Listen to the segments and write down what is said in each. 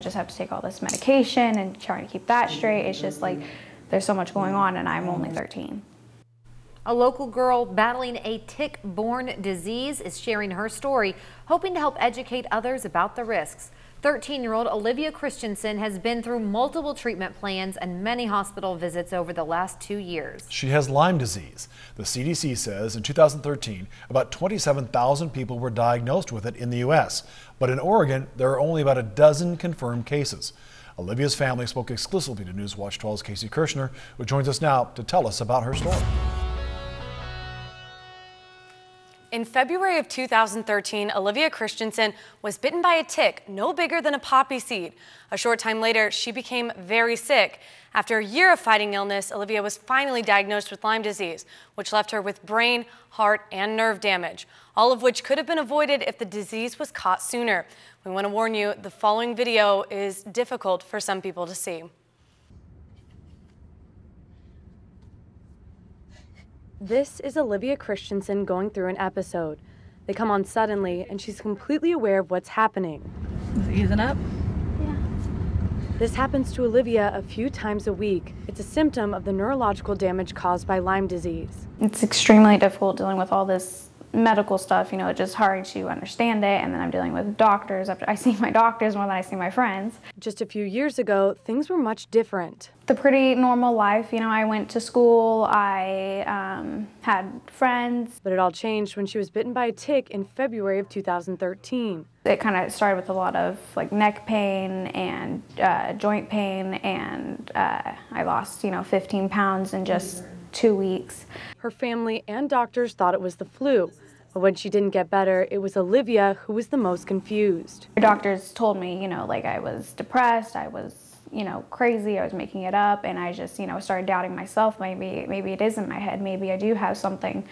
just have to take all this medication and trying to keep that straight. It's just like there's so much going on, and I'm only 13. A local girl battling a tick-borne disease is sharing her story, hoping to help educate others about the risks. 13-year-old Olivia Christensen has been through multiple treatment plans and many hospital visits over the last 2 years. She has Lyme disease. The CDC says in 2013, about 27,000 people were diagnosed with it in the U.S. But in Oregon, there are only about a dozen confirmed cases. Olivia's family spoke exclusively to Newswatch 12's Casey Kirshner, who joins us now to tell us about her story. In February of 2013, Olivia Christensen was bitten by a tick no bigger than a poppy seed. A short time later, she became very sick. After a year of fighting illness, Olivia was finally diagnosed with Lyme disease, which left her with brain, heart, and nerve damage, all of which could have been avoided if the disease was caught sooner. We want to warn you, the following video is difficult for some people to see. This is Olivia Christensen going through an episode. They come on suddenly, and she's completely aware of what's happening. Is it easing up? Yeah. This happens to Olivia a few times a week. It's a symptom of the neurological damage caused by Lyme disease. It's extremely difficult dealing with all this medical stuff, you know, it's just hard to understand it, and then I'm dealing with doctors. After I see my doctors more than I see my friends. Just a few years ago, things were much different. The pretty normal life, you know, I went to school, I had friends. But it all changed when she was bitten by a tick in February of 2013. It kind of started with a lot of like neck pain and joint pain, and I lost, you know, 15 pounds in just 2 weeks. Her family and doctors thought it was the flu, but when she didn't get better, it was Olivia who was the most confused. The doctors told me, you know, like I was depressed, I was, you know, crazy, I was making it up, and I just, you know, started doubting myself. Maybe it is in my head, maybe I do have something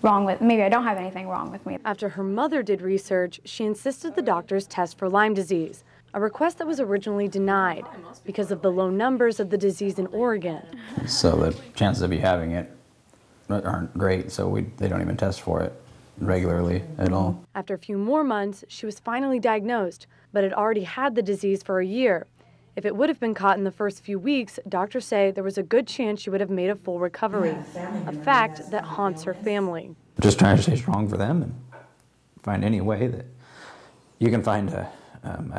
wrong with, maybe I don't have anything wrong with me. After her mother did research, she insisted the doctors test for Lyme disease, a request that was originally denied because of the low numbers of the disease in Oregon. So the chances of you having it aren't great, so they don't even test for it regularly at all. After a few more months, she was finally diagnosed, but had already had the disease for a year. If it would have been caught in the first few weeks, doctors say there was a good chance she would have made a full recovery, a fact that haunts her family. Just trying to stay strong for them and find any way that you can find a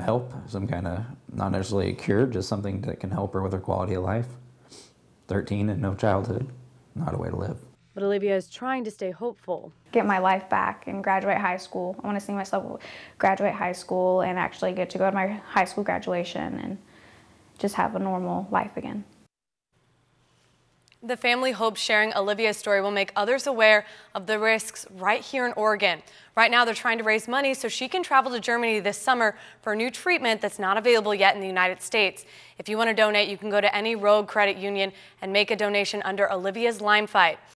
help, some kind of, not necessarily a cure, just something that can help her with her quality of life. 13 and no childhood, not a way to live. But Olivia is trying to stay hopeful. Get my life back and graduate high school. I want to see myself graduate high school and actually get to go to my high school graduation and just have a normal life again. The family hopes sharing Olivia's story will make others aware of the risks right here in Oregon. Right now, they're trying to raise money so she can travel to Germany this summer for a new treatment that's not available yet in the United States. If you want to donate, you can go to any Rogue credit union and make a donation under Olivia's Lyme Fight.